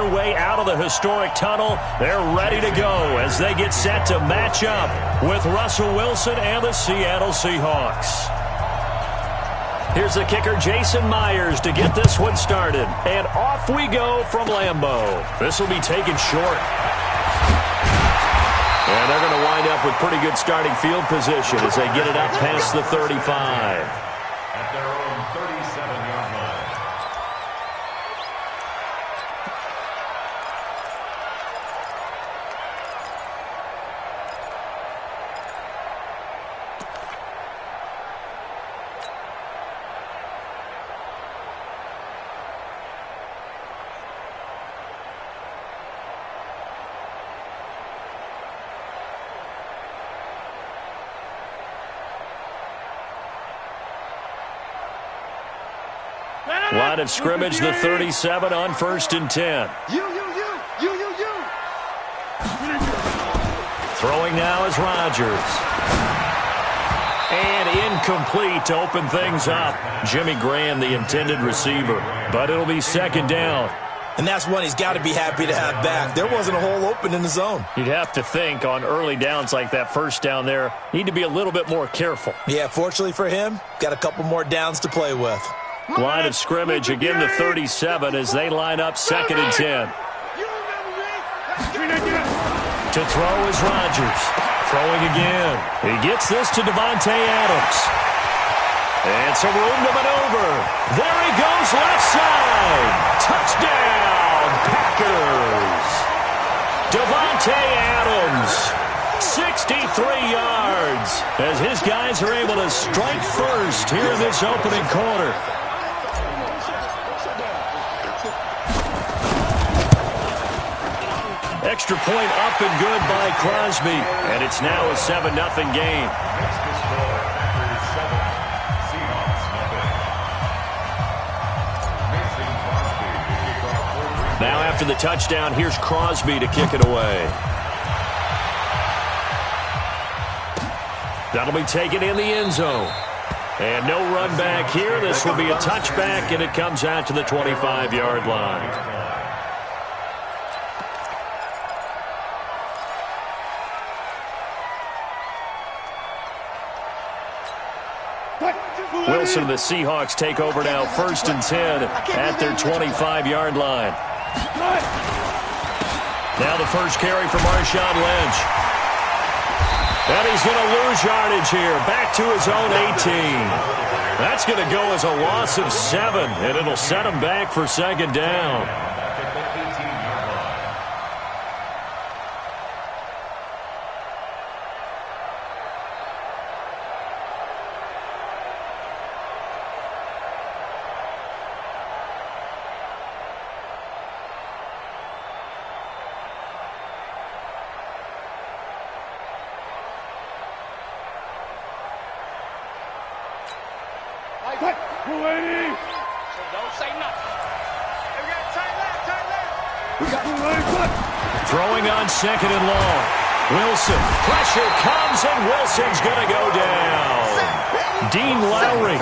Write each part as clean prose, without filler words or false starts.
their way out of the historic tunnel. They're ready to go as they get set to match up with Russell Wilson and the Seattle Seahawks. Here's the kicker, Jason Myers, to get this one started. And off we go from Lambeau. This will be taken short. And they're going to wind up with pretty good starting field position as they get it up past the 35. At their own 37-yard line. Line of scrimmage, the 37 on 1st and 10. Throwing now is Rodgers. And incomplete to open things up. Jimmy Graham, the intended receiver. But it'll be 2nd down. And that's one he's got to be happy to have back. There wasn't a hole open in the zone. You'd have to think on early downs like that 1st down there, need to be a little bit more careful. Yeah, fortunately for him, got a couple more downs to play with. Line of scrimmage, again the 37 as they line up 2nd and 10. To throw is Rodgers. Throwing again. He gets this to Davante Adams. And some room to maneuver. There he goes, left side. Touchdown, Packers. Davante Adams. 63 yards as his guys are able to strike first here in this opening quarter. Extra point up and good by Crosby. And it's now a 7-0 game. Now after the touchdown, here's Crosby to kick it away. That'll be taken in the end zone. And no run back here. This will be a touchback, and it comes out to the 25-yard line. Wilson and the Seahawks take over now 1st and 10 at their 25-yard line. Now the first carry for Marshawn Lynch. And he's going to lose yardage here. Back to his own 18. That's going to go as a loss of 7, and it'll set him back for 2nd down. Throwing on 2nd and long. Wilson. Pressure comes, and Wilson's going to go down. Dean Lowry.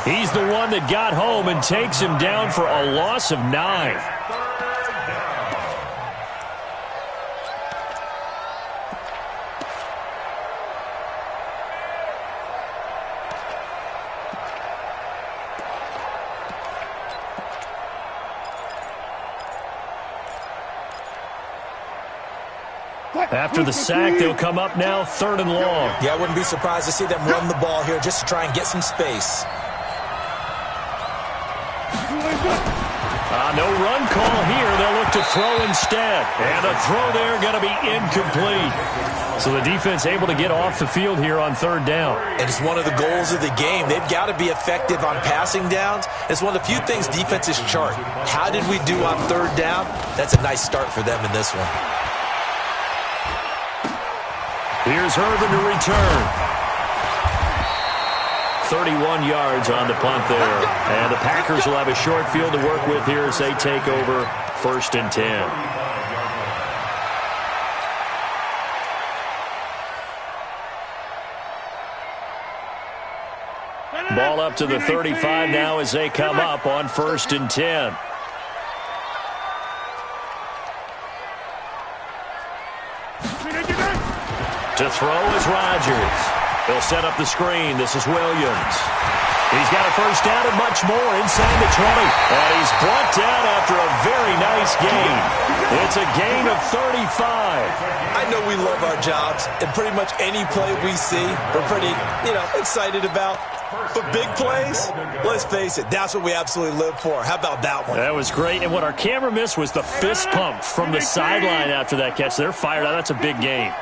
He's the one that got home and takes him down for a loss of 9. After the sack, they'll come up now 3rd and long. Yeah, I wouldn't be surprised to see them run the ball here just to try and get some space. No run call here. They'll look to throw instead. And a throw there going to be incomplete. So the defense able to get off the field here on 3rd down. And it's one of the goals of the game. They've got to be effective on passing downs. It's one of the few things defenses chart. How did we do on 3rd down? That's a nice start for them in this one. Here's Irvin to return. 31 yards on the punt there. And the Packers will have a short field to work with here as they take over 1st and 10. Ball up to the 35 now as they come up on 1st and 10. To throw is Rodgers. He'll set up the screen. This is Williams. He's got a first down and much more inside the 20. And he's brought down after a very nice gain. It's a gain of 35. I know we love our jobs, and pretty much any play we see, we're pretty, excited about. But big plays, let's face it, that's what we absolutely live for. How about that one? That was great. And what our camera missed was the fist pump from the sideline after that catch. They're fired out. That's a big gain.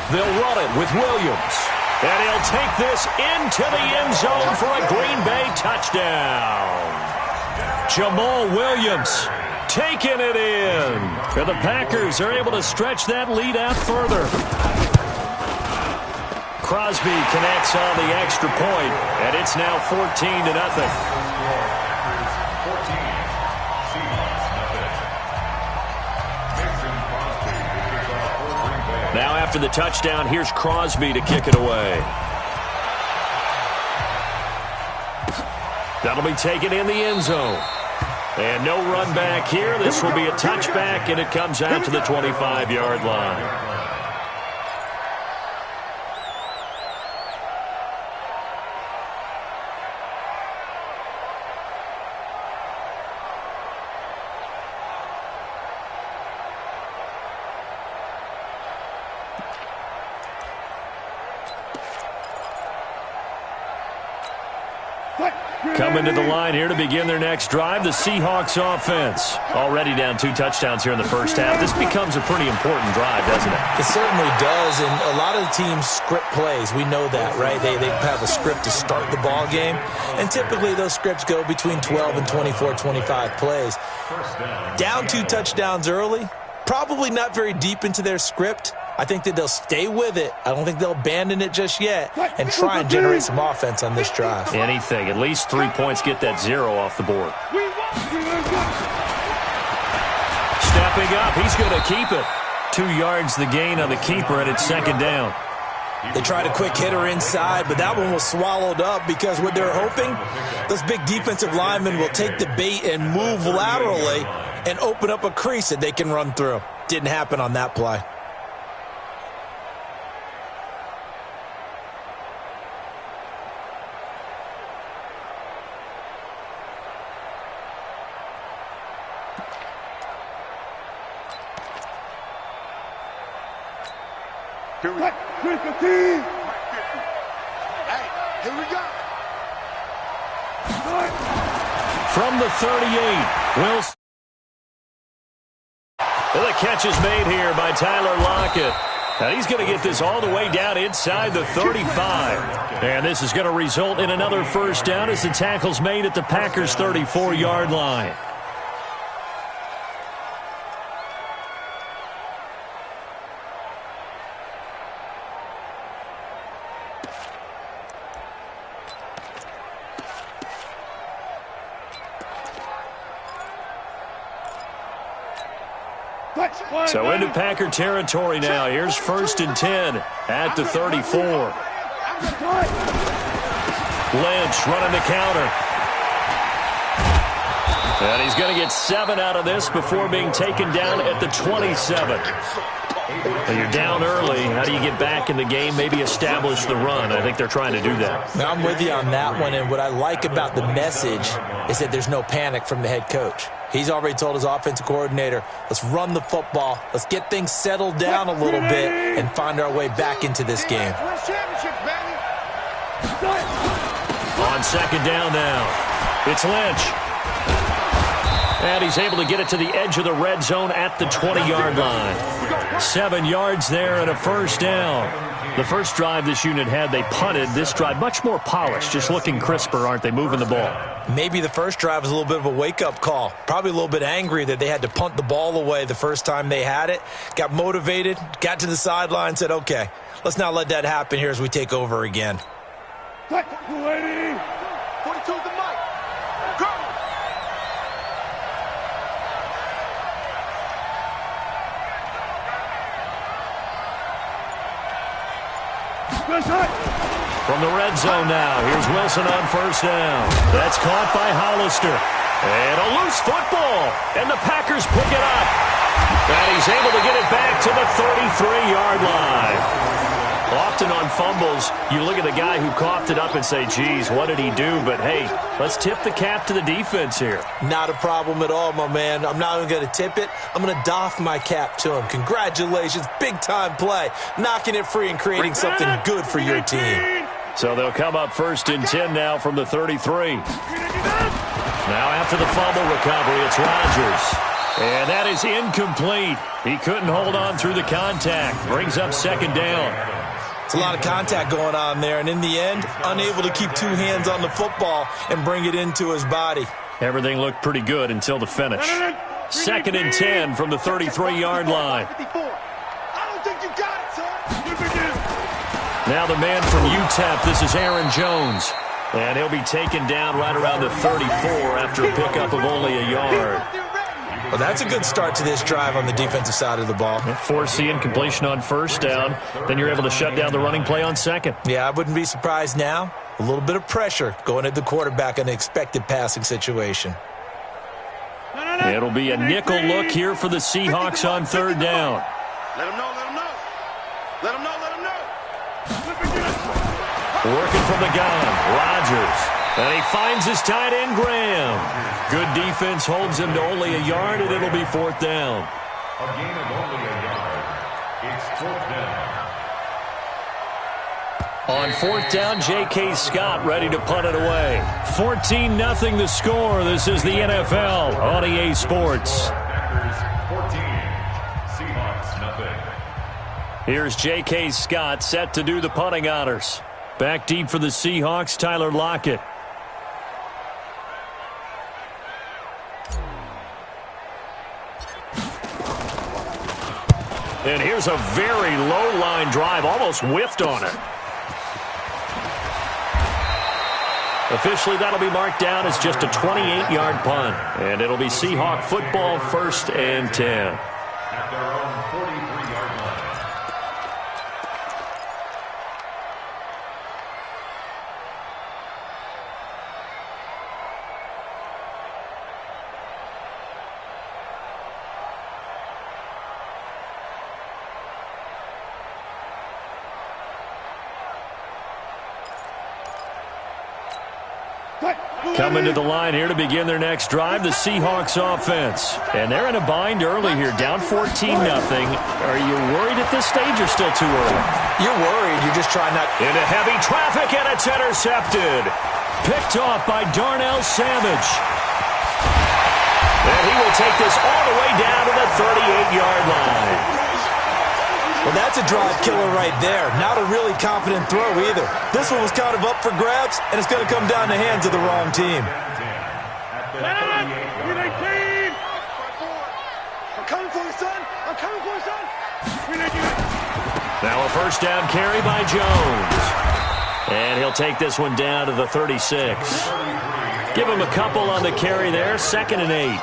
They'll run it with Williams. And he'll take this into the end zone for a Green Bay touchdown. Jamal Williams taking it in. And the Packers are able to stretch that lead out further. Crosby connects on the extra point, and it's now 14-0. Now after the touchdown, here's Crosby to kick it away. That'll be taken in the end zone. And no run back here. This will be a touchback, and it comes out to the 25-yard line. Coming to the line here to begin their next drive, the Seahawks offense. Already down 2 touchdowns here in the first half. This becomes a pretty important drive, doesn't it? It certainly does, and a lot of the teams script plays. We know that, right? They have a script to start the ball game, and typically those scripts go between 12 and 24, 25 plays. Down 2 touchdowns early, probably not very deep into their script. I think that they'll stay with it. I don't think they'll abandon it just yet and try and generate some offense on this drive. Anything. At least 3 points, get that 0 off the board. Stepping up. He's going to keep it. 2 yards the gain on the keeper, and it's second down. They tried a quick hitter inside, but that one was swallowed up because what they're hoping, those big defensive linemen will take the bait and move laterally and open up a crease that they can run through. Didn't happen on that play. Here we go. From the 38, Wilson. Well, the catch is made here by Tyler Lockett. And he's going to get this all the way down inside the 35. And this is going to result in another first down as the tackle's made at the Packers' 34-yard line. So into Packer territory now. Here's 1st and 10 at the 34. Lynch running the counter. And he's going to get 7 out of this before being taken down at the 27. Well, you're down early. How do you get back in the game? Maybe establish the run. I think they're trying to do that. Now, I'm with you on that one, and what I like about the message is that there's no panic from the head coach. He's already told his offensive coordinator, let's run the football, let's get things settled down a little bit and find our way back into this game. On second down now, it's Lynch. And he's able to get it to the edge of the red zone at the 20-yard line. 7 yards there and a first down. The first drive this unit had, they punted. This drive, much more polished, just looking crisper, aren't they, moving the ball? Maybe the first drive was a little bit of a wake-up call. Probably a little bit angry that they had to punt the ball away the first time they had it. Got motivated, got to the sideline, said, okay, let's not let that happen here as we take over again. 42 the mic. Go! From the red zone now, here's Wilson on first down. That's caught by Hollister. And a loose football. And the Packers pick it up. And he's able to get it back to the 33-yard line. Often on fumbles, you look at the guy who coughed it up and say, geez, what did he do? But, hey, let's tip the cap to the defense here. Not a problem at all, my man. I'm not even going to tip it. I'm going to doff my cap to him. Congratulations. Big-time play. Knocking it free and creating something good for your team. So they'll come up 1st and 10 now from the 33. Now after the fumble recovery, it's Rodgers. And that is incomplete. He couldn't hold on through the contact. Brings up 2nd down. It's a lot of contact going on there, and in the end, unable to keep 2 hands on the football and bring it into his body. Everything looked pretty good until the finish. 2nd and 10 from the 33-yard line. I don't think you got it, son. Now the man from UTEP, this is Aaron Jones. And he'll be taken down right around the 34 after a pickup of only a yard. Well, that's a good start to this drive on the defensive side of the ball. Force the incompletion on 1st down. Then you're able to shut down the running play on 2nd. Yeah, I wouldn't be surprised now. A little bit of pressure going at the quarterback in an expected passing situation. It'll be a nickel look here for the Seahawks on 3rd down. Let him know, let him know. Let him know, let him know. Working from the gun, Rodgers. And he finds his tight end, Graham. Good defense holds him to only a yard, and it'll be 4th down. A gain of only a yard. It's 4th down. On 4th down, J.K. Scott ready to punt it away. 14-0 the score. This is the NFL on EA Sports. Packers 14. Seahawks nothing. Here's J.K. Scott set to do the punting honors. Back deep for the Seahawks, Tyler Lockett. And here's a very low-line drive, almost whiffed on it. Officially, that'll be marked down as just a 28-yard punt. And it'll be Seahawk football, 1st and 10. At their own 43-yard line. Coming to the line here to begin their next drive, the Seahawks offense. And they're in a bind early here, down 14-0. Are you worried at this stage or still too early? You're worried. You're just trying not... Into heavy traffic, and it's intercepted. Picked off by Darnell Savage. And he will take this all the way down to the 38-yard line. Well, that's a drive killer right there. Not a really confident throw either. This one was kind of up for grabs, and it's going to come down the hands of the wrong team. I'm coming for you, son. I'm coming for you, son. Now a 1st down carry by Jones. And he'll take this one down to the 36. Give him a couple on the carry there, 2nd and 8.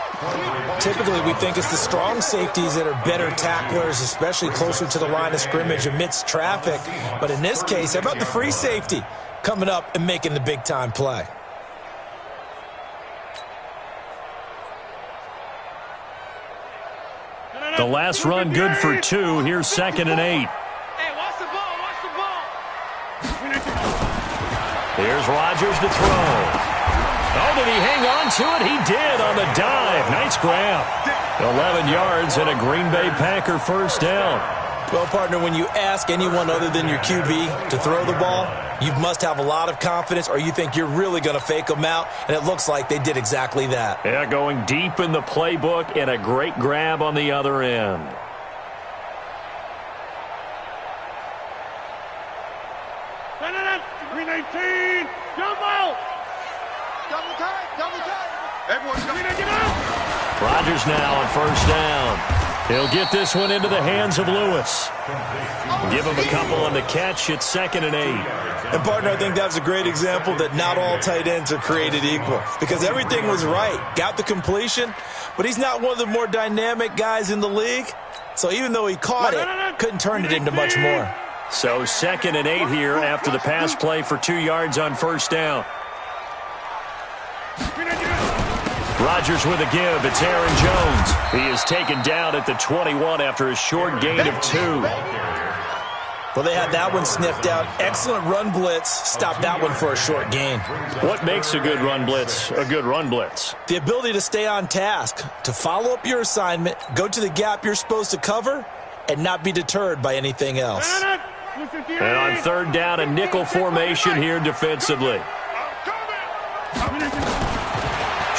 Typically, we think it's the strong safeties that are better tacklers, especially closer to the line of scrimmage amidst traffic. But in this case, how about the free safety coming up and making the big-time play? The last run good for 2. Here's 2nd and 8. Hey, watch the ball, watch the ball. Here's Rodgers to throw. Oh, did he hang on to it? He did on the dive. Nice grab. 11 yards and a Green Bay Packer 1st down. Well, partner, when you ask anyone other than your QB to throw the ball, you must have a lot of confidence or you think you're really going to fake them out, and it looks like they did exactly that. Yeah, going deep in the playbook and a great grab on the other end. Green 18, double! Double tight, double tight. Everyone, get out! Rodgers now on 1st down. He'll get this one into the hands of Lewis. Give him a couple on the catch. It's 2nd and 8. And, partner, I think that's a great example that not all tight ends are created equal because everything was right. Got the completion, but he's not one of the more dynamic guys in the league. So even though he caught it, couldn't turn it into much more. So 2nd and 8 here after the pass play for 2 yards on 1st down. Rodgers with a give. It's Aaron Jones. He is taken down at the 21 after a short gain of 2. Well, they had that one sniffed out. Excellent run blitz. Stopped that one for a short gain. What makes a good run blitz a good run blitz? The ability to stay on task, to follow up your assignment, go to the gap you're supposed to cover, and not be deterred by anything else. And on third down, a nickel formation here defensively.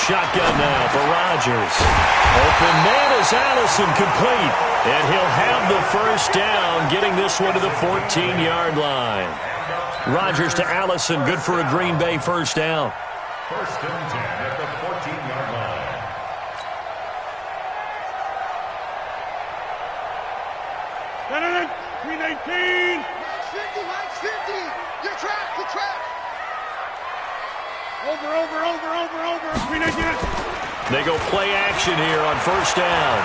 Shotgun now for Rodgers. Open man is Allison, complete. And he'll have the first down, getting this one to the 14-yard line. Rodgers to Allison, good for a Green Bay first down. First and 10 at the 14-yard line. Green 18. Mike's 50. Your track. Over. Green 18. They go play action here on first down.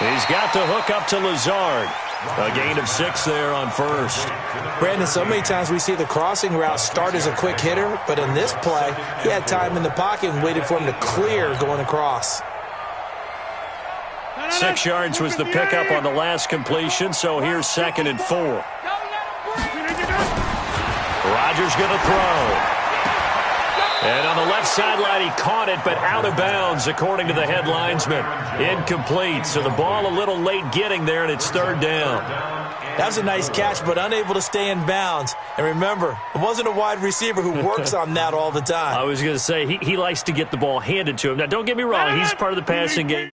He's got to hook up to Lazard. A gain of 6 there on first. Brandon, so many times we see the crossing route start as a quick hitter, but in this play, he had time in the pocket and waited for him to clear going across. 6 yards was the pickup on the last completion, so here's 2nd and 4. Rodgers going to throw. And on the left sideline, he caught it, but out of bounds, according to the head linesman. Incomplete, so the ball a little late getting there, and it's third down. That was a nice catch, but unable to stay in bounds. And remember, it wasn't a wide receiver who works on that all the time. I was going to say, he likes to get the ball handed to him. Now, don't get me wrong, he's part of the passing game.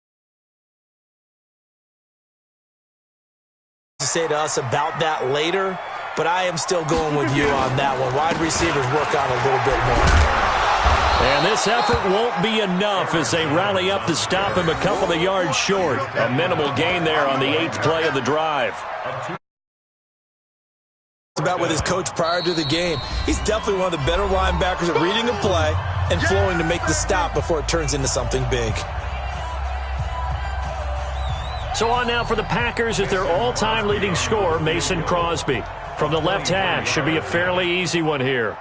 To say to us about that later, but I am still going with you on that one. Wide receivers work on a little bit more. And this effort won't be enough as they rally up to stop him a couple of yards short. A minimal gain there on the 8th play of the drive. About with his coach prior to the game. He's definitely one of the better linebackers at reading a play and flowing to make the stop before it turns into something big. So on now for the Packers is their all-time leading scorer, Mason Crosby. From the left hash, should be a fairly easy one here.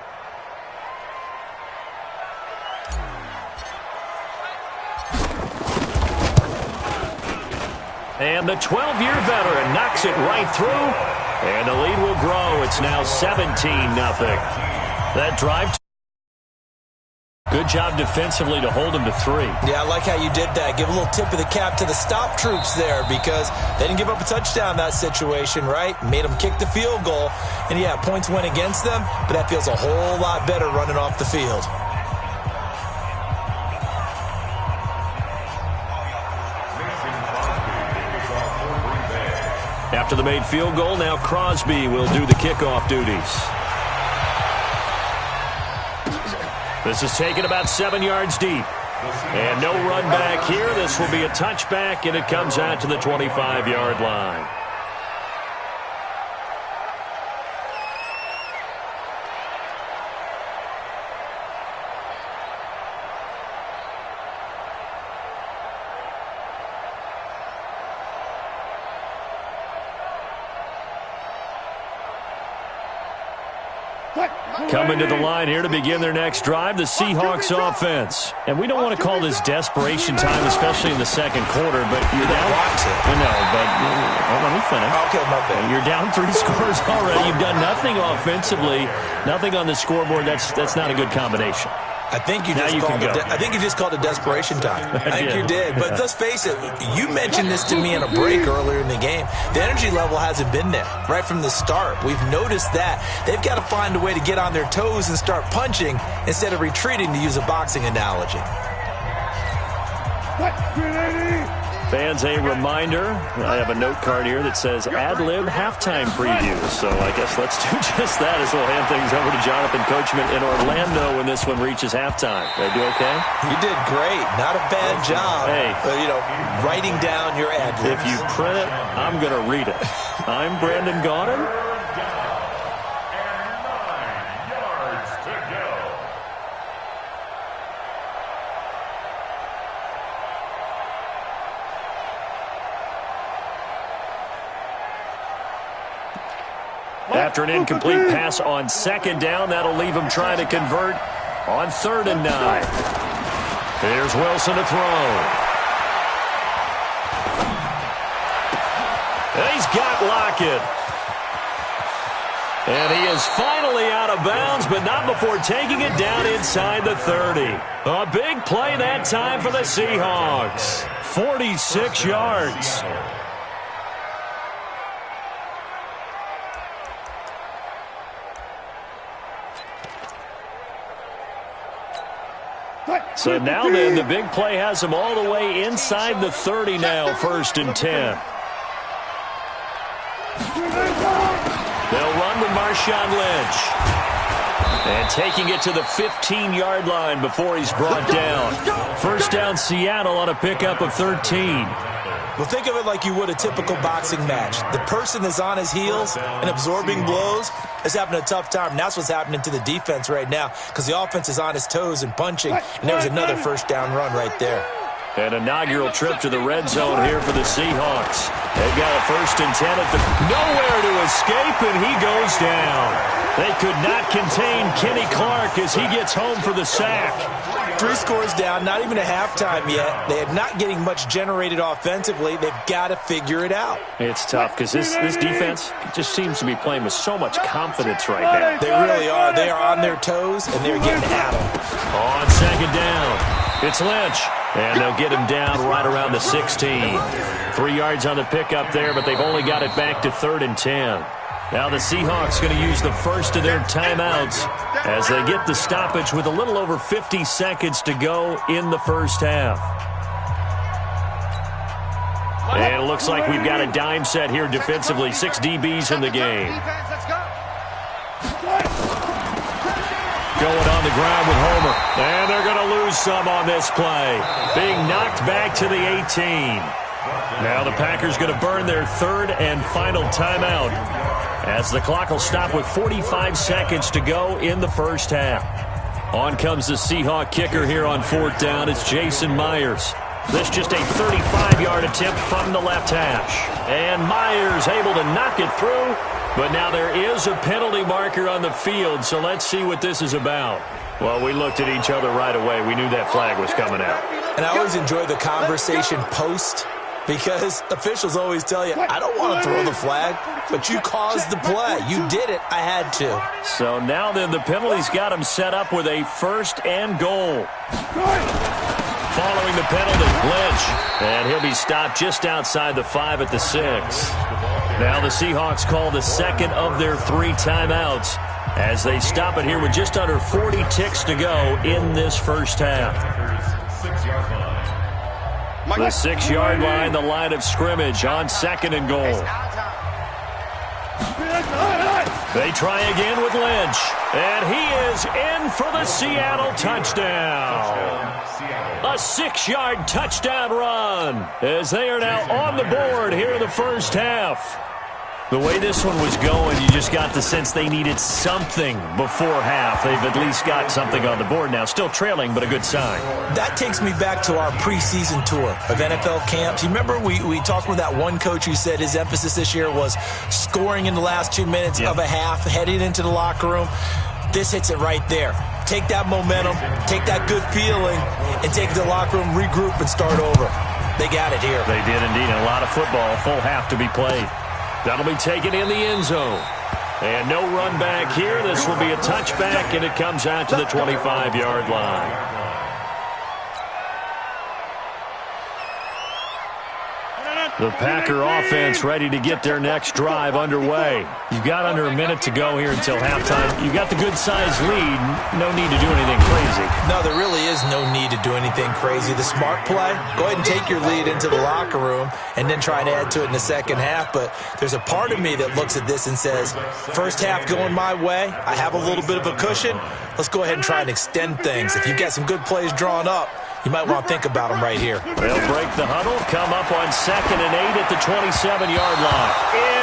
And the 12-year veteran knocks it right through. And the lead will grow. It's now 17-0. That drive. Good job defensively to hold him to 3. Yeah, I like how you did that. Give a little tip of the cap to the stop troops there because they didn't give up a touchdown in that situation, right? Made them kick the field goal. And, yeah, points went against them, but that feels a whole lot better running off the field. After the made field goal, now Crosby will do the kickoff duties. This is taken about 7 yards deep. And no run back here. This will be a touchback, and it comes out to the 25-yard line. Coming to the line here to begin their next drive, the Seahawks offense. And we don't want to call this desperation time, especially in the second quarter, but you're down. No, but let me finish. Okay, my bad. You're down 3 scores already. You've done nothing offensively, nothing on the scoreboard. That's not a good combination. I think you just called it desperation time. I think you did. But let's face it, you mentioned this to me in a break earlier in the game. The energy level hasn't been there right from the start. We've noticed that. They've got to find a way to get on their toes and start punching instead of retreating, to use a boxing analogy. Fans, a reminder, I have a note card here that says ad-lib halftime preview. So I guess let's do just that as we'll hand things over to Jonathan Coachman in Orlando when this one reaches halftime. Did I do okay? You did great. Not a bad job. Hey. Writing down your ad-libs. If you print it, I'm going to read it. I'm Brandon Gaudin. After an incomplete pass on second down, that'll leave him trying to convert on 3rd and 9. Here's Wilson to throw. He's got Lockett. And he is finally out of bounds, but not before taking it down inside the 30. A big play that time for the Seahawks. 46 yards. So now then, the big play has him all the way inside the 30 now, 1st and 10. They'll run with Marshawn Lynch. And taking it to the 15-yard line before he's brought down. 1st down Seattle on a pickup of 13. Well, think of it like you would a typical boxing match. The person is on his heels and absorbing blows is having a tough time. And that's what's happening to the defense right now because the offense is on his toes and punching. And there was another 1st down run right there. An inaugural trip to the red zone here for the Seahawks. They've got a 1st and 10 at the nowhere to escape, and he goes down. They could not contain Kenny Clark as he gets home for the sack. 3 scores down, not even a halftime yet. They are not getting much generated offensively. They've got to figure it out. It's tough because this defense just seems to be playing with so much confidence right now. They really are. They are on their toes, and they're getting at them. On 2nd down, it's Lynch. And they'll get him down right around the 16. 3 yards on the pickup there, but they've only got it back to 3rd and 10. Now the Seahawks going to use the first of their timeouts as they get the stoppage with a little over 50 seconds to go in the 1st half. And it looks like we've got a dime set here defensively. 6 DBs in the game. Going on the ground with Homer. And they're going to lose some on this play. Being knocked back to the 18. Now the Packers going to burn their 3rd and final timeout as the clock will stop with 45 seconds to go in the 1st half. On comes the Seahawk kicker here on 4th down. It's Jason Myers. This just a 35-yard attempt from the left hash. And Myers able to knock it through. But now there is a penalty marker on the field, so let's see what this is about. Well, we looked at each other right away. We knew that flag was coming out. And I always enjoy the conversation post because officials always tell you, I don't want to throw the flag, but you caused the play. You did it. I had to. So now then the penalty's got him set up with a 1st and goal. Following the penalty, Lynch. And he'll be stopped just outside the 5 at the 6. Now the Seahawks call the 2nd of their 3 timeouts as they stop it here with just under 40 ticks to go in this 1st half. The 6-yard line, the line of scrimmage on 2nd and goal. They try again with Lynch. And he is in for the Seattle touchdown. A 6-yard touchdown run as they are now on the board here in the 1st half. The way this one was going, you just got the sense they needed something before half. They've at least got something on the board now. Still trailing, but a good sign. That takes me back to our preseason tour of NFL camps. You remember we talked with that one coach who said his emphasis this year was scoring in the last 2 minutes of a half, heading into the locker room. This hits it right there. Take that momentum, take that good feeling, and take it to the locker room, regroup, and start over. They got it here. They did indeed. A lot of football, full half to be played. That'll be taken in the end zone. And no run back here. This will be a touchback, and it comes out to the 25-yard line. The Packer offense ready to get their next drive underway. You've got under a minute to go here until halftime. You've got the good-sized lead. No need to do anything crazy. No, there really is no need to do anything crazy. The smart play, go ahead and take your lead into the locker room and then try and add to it in the 2nd half. But there's a part of me that looks at this and says, 1st half going my way. I have a little bit of a cushion. Let's go ahead and try and extend things. If you've got some good plays drawn up, you might want to think about them right here. They'll break the huddle, come up on 2nd and 8 at the 27-yard line.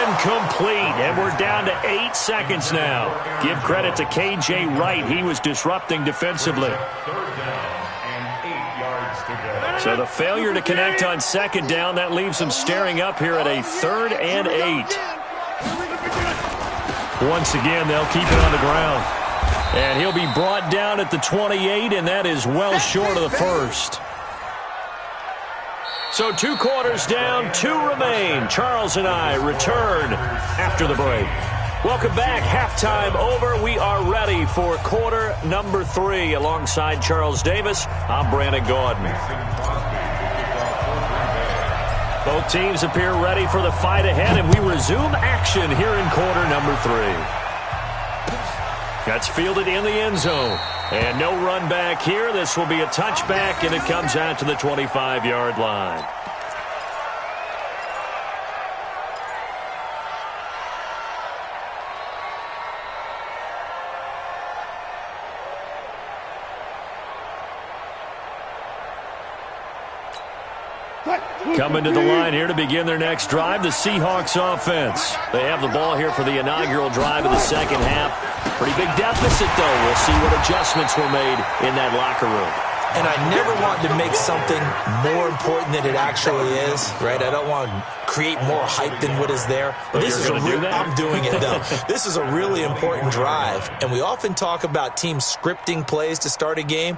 Incomplete, and we're down to 8 seconds now. Give credit to K.J. Wright. He was disrupting defensively. 3rd down and 8 yards to go. So the failure to connect on 2nd down, that leaves them staring up here at a 3rd and 8. Once again, they'll keep it on the ground. And he'll be brought down at the 28, and that is well short of the first. So 2 quarters down, 2 remain. Charles and I return after the break. Welcome back. Halftime over. We are ready for quarter number 3. Alongside Charles Davis, I'm Brandon Gaudin. Both teams appear ready for the fight ahead, and we resume action here in quarter number 3. That's fielded in the end zone. And no run back here. This will be a touchback, and it comes out to the 25-yard line. Coming to the line here to begin their next drive, the Seahawks offense. They have the ball here for the inaugural drive of the second half. Pretty big deficit, though. We'll see what adjustments were made in that locker room. And I never want to make something more important than it actually is, right? I don't want to create more hype than what is there. But this is I'm doing it, though. This is a really important drive, and we often talk about teams scripting plays to start a game.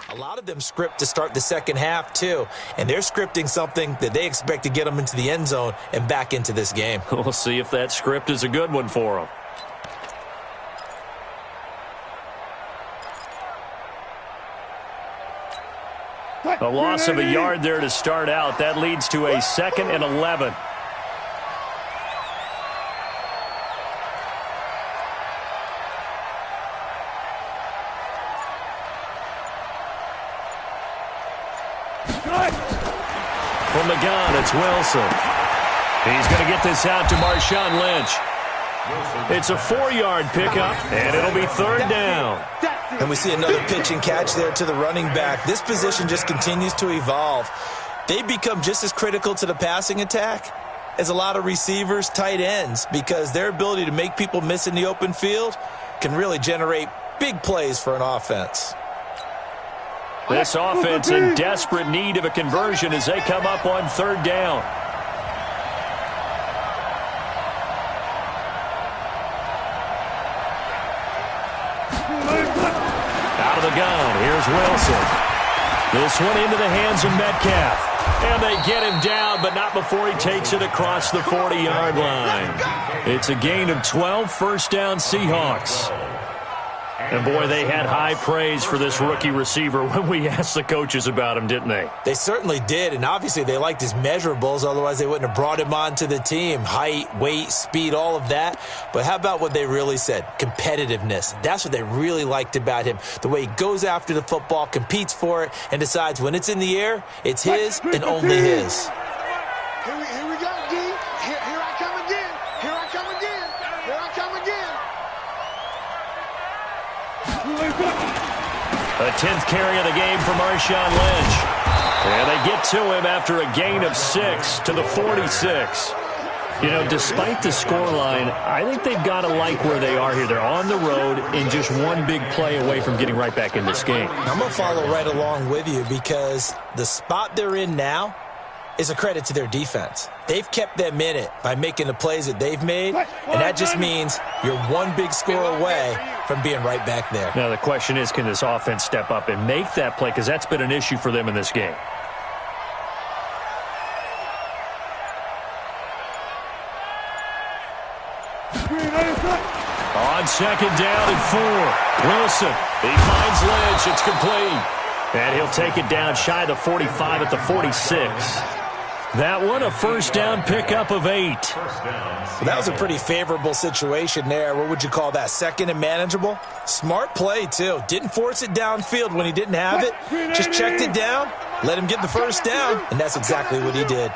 A lot of them script to start the second half, too. And they're scripting something that they expect to get them into the end zone and back into this game. We'll see if that script is a good one for them. A loss of a yard there to start out. That leads to a 2nd and 11. From the gun, it's Wilson. He's going to get this out to Marshawn Lynch. It's a 4-yard pickup, and it'll be 3rd down. And we see another pitch and catch there to the running back. This position just continues to evolve. They become just as critical to the passing attack as a lot of receivers, tight ends, because their ability to make people miss in the open field can really generate big plays for an offense. This offense in desperate need of a conversion as they come up on 3rd down. Out of the gun, here's Wilson. This one into the hands of Metcalf. And they get him down, but not before he takes it across the 40-yard line. It's a gain of 12, 1st down Seahawks. And, boy, they had high praise for this rookie receiver when we asked the coaches about him, didn't they? They certainly did, and obviously they liked his measurables. Otherwise, they wouldn't have brought him onto the team. Height, weight, speed, all of that. But how about what they really said? Competitiveness. That's what they really liked about him. The way he goes after the football, competes for it, and decides when it's in the air, it's his and only his. Here we go, D. Here I come again. Here I come again. Here I come again. A 10th carry of the game for Marshawn Lynch. And they get to him after a gain of 6 to the 46. You know, despite the scoreline, I think they've got to like where they are here. They're on the road and just one big play away from getting right back in this game. I'm going to follow right along with you because the spot they're in now is a credit to their defense. They've kept them in it by making the plays that they've made, and that just means you're one big score away from being right back there. Now, the question is, can this offense step up and make that play? Because that's been an issue for them in this game. On 2nd down and 4. Wilson, he finds Lynch. It's complete. And he'll take it down shy of the 45 at the 46. That one, a first down pickup of 8. Well, that was a pretty favorable situation there. What would you call that? Second and manageable? Smart play, too. Didn't force it downfield when he didn't have it. Just checked it down, let him get the first down, and that's exactly what he did.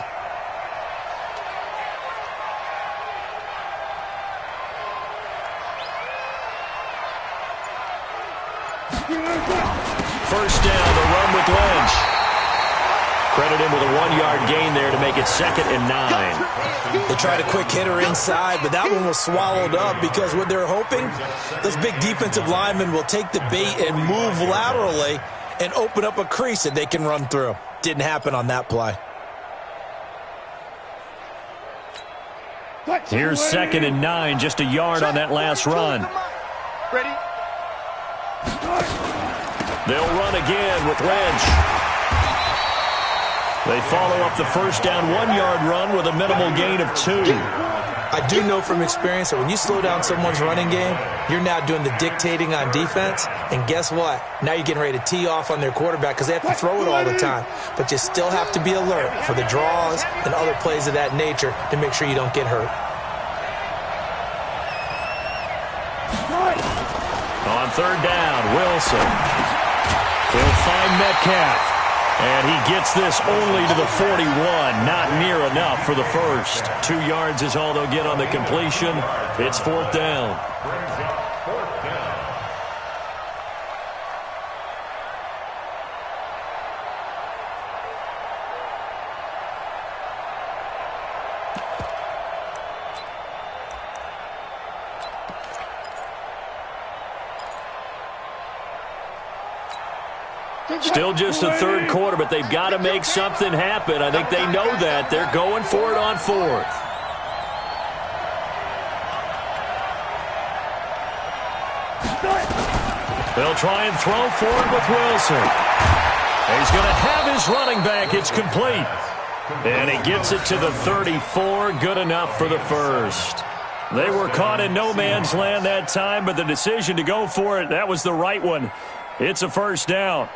First down, the run with Lynch. Credit him with a 1-yard gain there to make it 2nd and 9. They tried a quick hitter inside, but that one was swallowed up because what they're hoping, those big defensive linemen will take the bait and move laterally and open up a crease that they can run through. Didn't happen on that play. Here's 2nd and 9, just a yard on that last run. Ready? They'll run again with Lynch. They follow up the first down 1-yard run with a minimal gain of 2. I do know from experience that when you slow down someone's running game, you're now doing the dictating on defense. And guess what? Now you're getting ready to tee off on their quarterback because they have to throw it all the time. But you still have to be alert for the draws and other plays of that nature to make sure you don't get hurt. On 3rd down, Wilson. He'll find Metcalf. And he gets this only to the 41. Not near enough for the first. 2 yards is all they'll get on the completion. It's 4th down. Still just the 3rd quarter, but they've got to make something happen. I think they know that. They're going for it on 4th. They'll try and throw forward with Wilson. He's going to have his running back. It's complete. And he gets it to the 34. Good enough for the first. They were caught in no man's land that time, but the decision to go for it, that was the right one. It's a first down.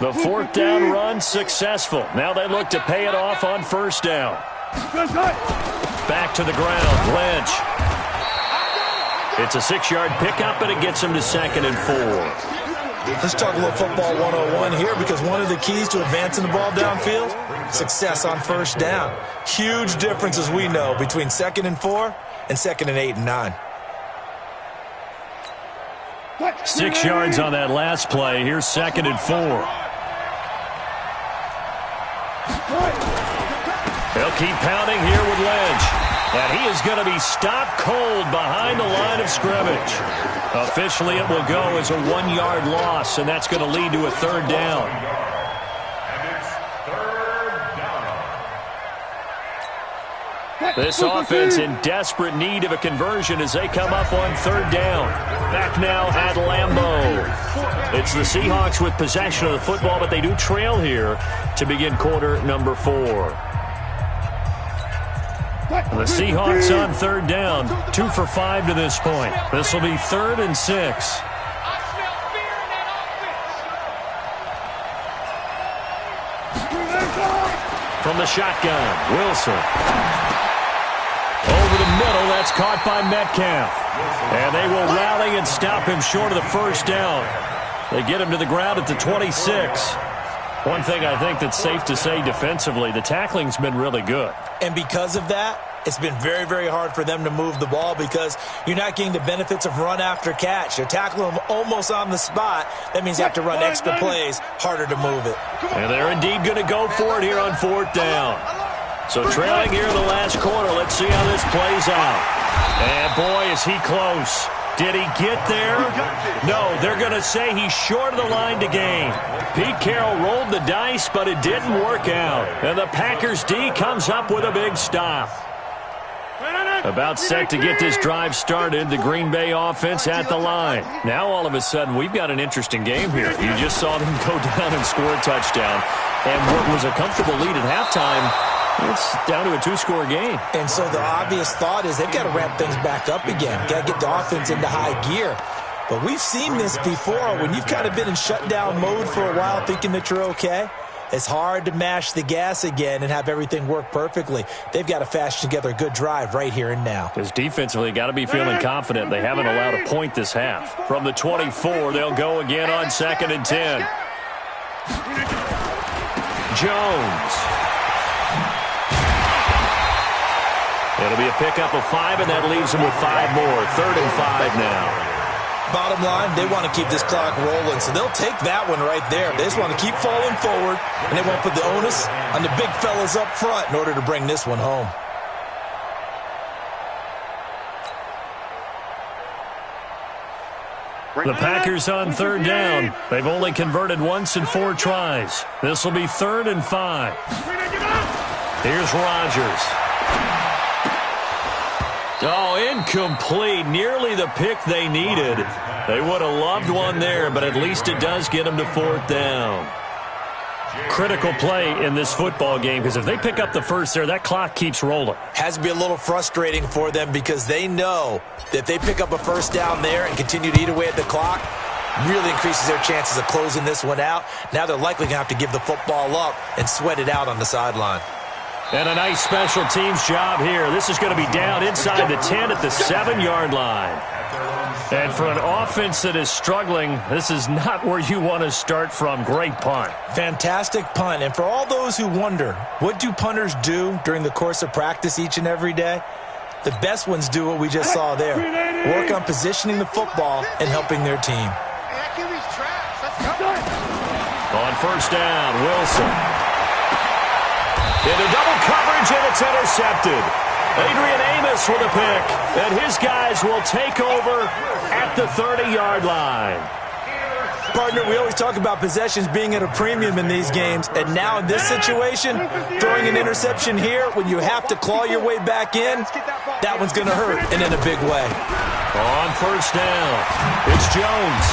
The 4th down run successful. Now they look to pay it off on 1st down. Back to the ground, Lynch. It's a 6-yard pickup, and it gets him to 2nd and 4. Let's talk a little football 101 here because one of the keys to advancing the ball downfield, success on 1st down. Huge difference, as we know, between 2nd and 4 and 2nd and 8 and 9. 6 yards on that last play. Here's 2nd and 4. They'll keep pounding here with Lynch. And he is going to be stopped cold behind the line of scrimmage. Officially, it will go as a 1-yard loss, and that's going to lead to a 3rd down. And it's 3rd down. This offense in desperate need of a conversion as they come up on 3rd down. Back now at Lambeau. It's the Seahawks with possession of the football, but they do trail here to begin quarter number 4. The Seahawks on 3rd down, 2 for 5 to this point. This will be 3rd and 6. From the shotgun, Wilson. Over the middle, that's caught by Metcalf. And they will rally and stop him short of the 1st down. They get him to the ground at the 26. One thing I think that's safe to say defensively, the tackling's been really good. And because of that, it's been very, very hard for them to move the ball because you're not getting the benefits of run after catch. You're tackling them almost on the spot. That means you have to run extra plays, harder to move it. And they're indeed going to go for it here on 4th down. So trailing here in the last quarter, let's see how this plays out. And boy, is he close. Did he get there? No, they're going to say he's short of the line to gain. Pete Carroll rolled the dice, but it didn't work out. And the Packers D comes up with a big stop. About set to get this drive started, the Green Bay offense at the line. Now all of a sudden, we've got an interesting game here. You just saw them go down and score a touchdown. And what was a comfortable lead at halftime It's down to a two-score game. And so the obvious thought is they've got to ramp things back up again. Got to get the offense into high gear. But we've seen this before. When you've kind of been in shutdown mode for a while thinking that you're okay, it's hard to mash the gas again and have everything work perfectly. They've got to fashion together a good drive right here and now. Because defensively, got to be feeling confident. They haven't allowed a point this half. From the 24, they'll go again on 2nd and 10. Jones. It'll be a pickup of 5, and that leaves them with 5 more. 3rd and 5 now. Bottom line, they want to keep this clock rolling, so they'll take that one right there. They just want to keep falling forward, and they won't put the onus on the big fellas up front in order to bring this one home. The Packers on 3rd down. They've only converted once in 4 tries. This will be 3rd and 5. Here's Rodgers. Oh, incomplete. Nearly the pick they needed. They would have loved one there, but at least it does get them to 4th down. Critical play in this football game, because if they pick up the first there, that clock keeps rolling. Has to be a little frustrating for them because they know that if they pick up a first down there and continue to eat away at the clock, really increases their chances of closing this one out. Now they're likely going to have to give the football up and sweat it out on the sideline. And a nice special teams job here. This is going to be down inside the 10 at the 7-yard line. And for an offense that is struggling, this is not where you want to start from. Great punt. Fantastic punt. And for all those who wonder, what do punters do during the course of practice each and every day? The best ones do what we just saw there. Work on positioning the football and helping their team. On 1st down, Wilson. Into double coverage, and it's intercepted. Adrian Amos with a pick, and his guys will take over at the 30-yard line. Partner, we always talk about possessions being at a premium in these games, and now in this situation, throwing an interception here when you have to claw your way back in, that one's going to hurt, and in a big way. On 1st down, it's Jones.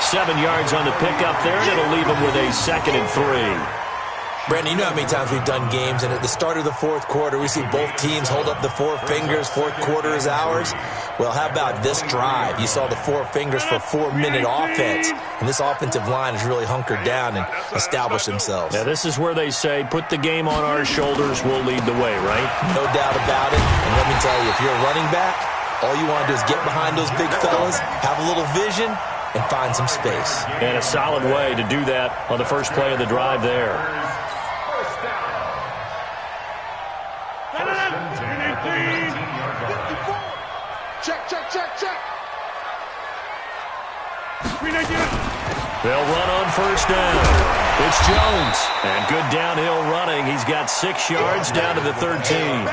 7 yards on the pickup there, and it'll leave him with a 2nd and 3. Brandon, you know how many times we've done games, and at the start of the 4th quarter, we see both teams hold up the 4 fingers, 4th quarter is ours. Well, how about this drive? You saw the 4 fingers for 4-minute offense, and this offensive line has really hunkered down and established themselves. Yeah, this is where they say, put the game on our shoulders, we'll lead the way, right? No doubt about it, and let me tell you, if you're a running back, all you want to do is get behind those big fellas, have a little vision, and find some space. And a solid way to do that on the first play of the drive there. Check. They'll run on 1st down. It's Jones. And good downhill running. He's got 6 yards down to the 13.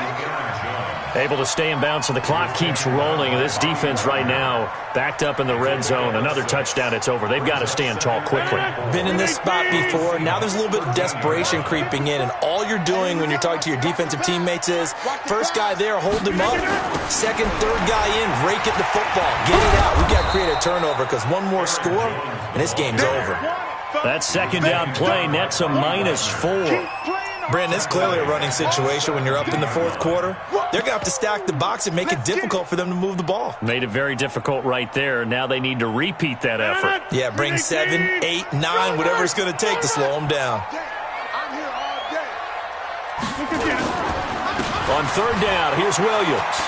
Able to stay in bounds, so the clock keeps rolling. And this defense right now backed up in the red zone. Another touchdown, it's over. They've got to stand tall quickly. Been in this spot before. Now there's a little bit of desperation creeping in. And all you're doing when you're talking to your defensive teammates is, first guy there, hold him up. Second, third guy in, rake at the football. Get it out. We've got to create a turnover because one more score, and this game's over. That 2nd down play nets a -4. Brandon, it's clearly a running situation when you're up in the 4th quarter. They're going to have to stack the box and make it difficult for them to move the ball. Made it very difficult right there. Now they need to repeat that effort. Yeah, bring 7, 8, 9, whatever it's going to take to slow them down. On 3rd down, here's Williams.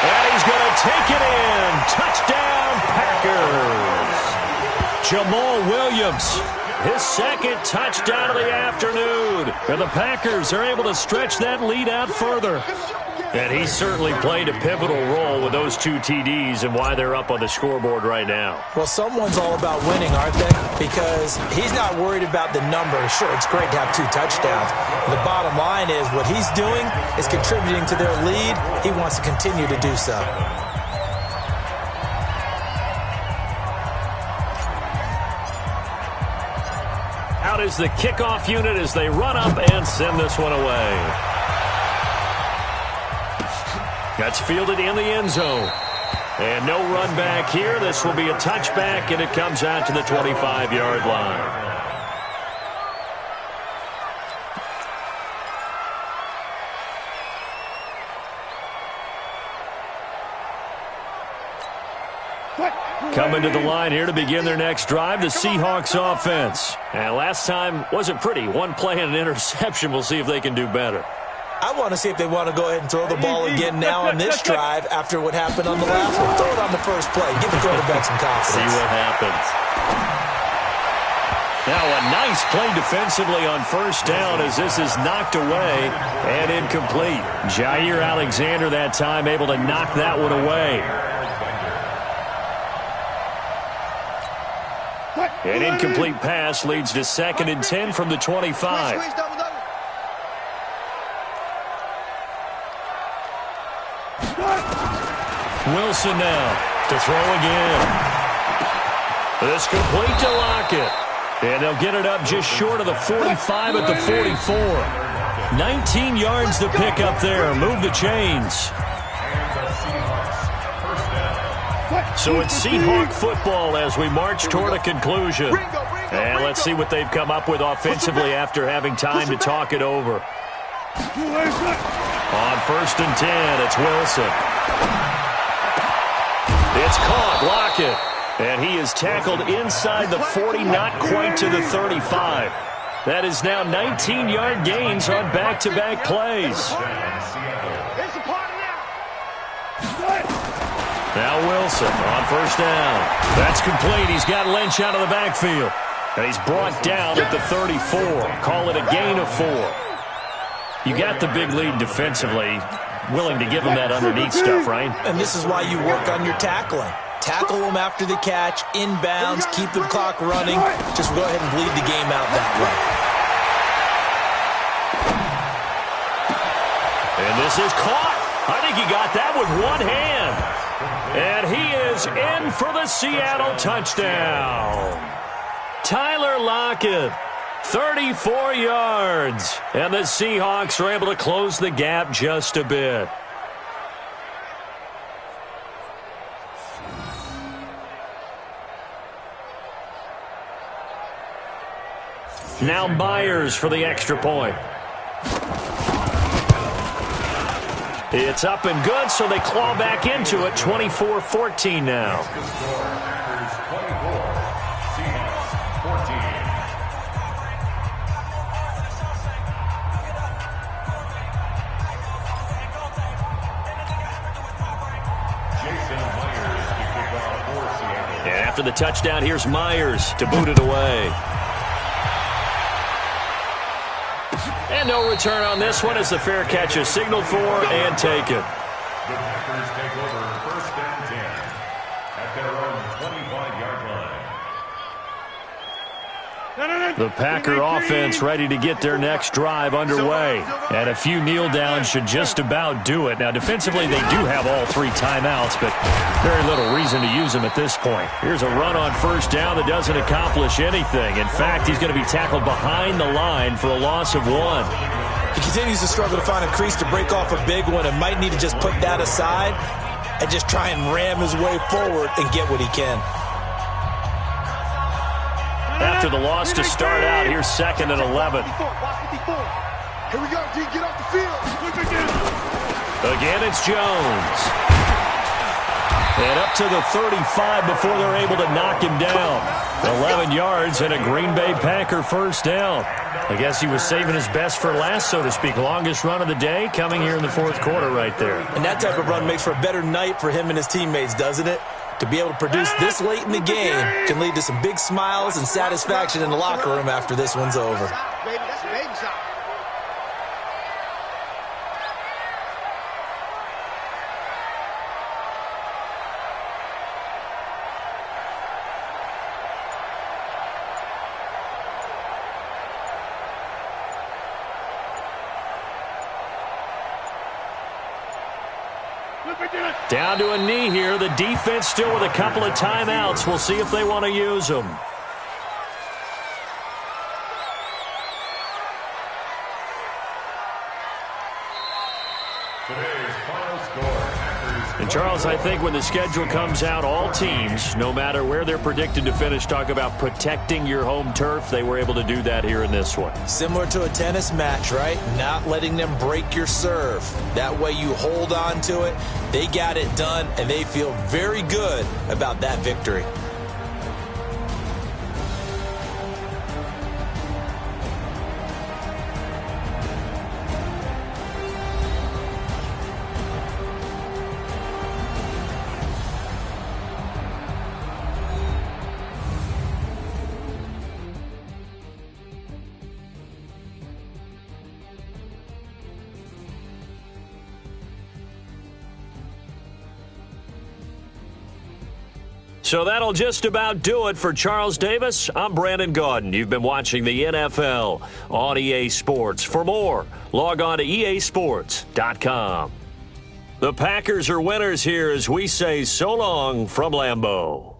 And he's going to take it in. Touchdown, Packers. Jamal Williams. His 2nd touchdown of the afternoon. And the Packers are able to stretch that lead out further. And he certainly played a pivotal role with those 2 TDs and why they're up on the scoreboard right now. Well, someone's all about winning, aren't they? Because he's not worried about the number. Sure, it's great to have 2 touchdowns. The bottom line is what he's doing is contributing to their lead. He wants to continue to do so. Out is the kickoff unit as they run up and send this one away. That's fielded in the end zone. And no run back here. This will be a touchback, and it comes out to the 25-yard line. coming to the line here to begin their next drive, the Seahawks offense. And last time wasn't pretty. One play and an interception. We'll see if they can do better. I want to see if they want to go ahead and throw the ball again now on this drive after what happened on the last one. Throw it on the first play. Give the quarterback some confidence. See what happens. Now a nice play defensively on first down as this is knocked away and incomplete. Jair Alexander that time able to knock that one away. An incomplete pass leads to 2nd and 10 from the 25. Wilson now to throw again. This complete to Lockett. And they'll get it up just short of the 45 at the 44. 19 yards to pick up there. Move the chains. So it's Seahawk football as we march toward a conclusion. And let's see what they've come up with offensively after having time to talk it over. On 1st and 10, it's Wilson. It's caught. Lockett. And he is tackled inside the 40, not quite to the 35. That is now 19-yard gains on back-to-back plays. Now Wilson on 1st down. That's complete. He's got Lynch out of the backfield. And he's brought down at the 34. Call it a gain of 4. You got the big lead defensively. Willing to give him that underneath stuff, right? And this is why you work on your tackling. Tackle them after the catch, inbounds, keep the clock running. Just go ahead and bleed the game out that way. And this is caught. I think he got that with one hand. And he is in for the Seattle touchdown. Tyler Lockett, 34 yards. And the Seahawks are able to close the gap just a bit. Now Myers for the extra point. It's up and good, so they claw back into it. 24-14 now. And after the touchdown, here's Myers to boot it away. And no return on this one as the fair catch is signaled for and taken. The Packers take over 1st and 10 at their own 25-yard line. The Packer offense ready to get their next drive underway. And a few kneel downs should just about do it. Now, defensively, they do have all 3 timeouts, but very little reason to use them at this point. Here's a run on 1st down that doesn't accomplish anything. In fact, he's going to be tackled behind the line for a loss of 1. He continues to struggle to find a crease to break off a big one and might need to just put that aside and just try and ram his way forward and get what he can. After the loss to start out, here's 2nd and 11. Here we go, D, get off the field. Again, it's Jones. And up to the 35 before they're able to knock him down. 11 yards and a Green Bay Packer 1st down. I guess he was saving his best for last, so to speak. Longest run of the day coming here in the 4th quarter right there. And that type of run makes for a better night for him and his teammates, doesn't it? To be able to produce this late in the game can lead to some big smiles and satisfaction in the locker room after this one's over. That's a baby shot. Down to a knee here. The defense still with a couple of timeouts. We'll see if they want to use them. And, Charles, I think when the schedule comes out, all teams, no matter where they're predicted to finish, talk about protecting your home turf. They were able to do that here in this one. Similar to a tennis match, right? Not letting them break your serve. That way you hold on to it. They got it done, and they feel very good about that victory. So that'll just about do it for Charles Davis. I'm Brandon Gaudin. You've been watching the NFL on EA Sports. For more, log on to easports.com. The Packers are winners here as we say so long from Lambeau.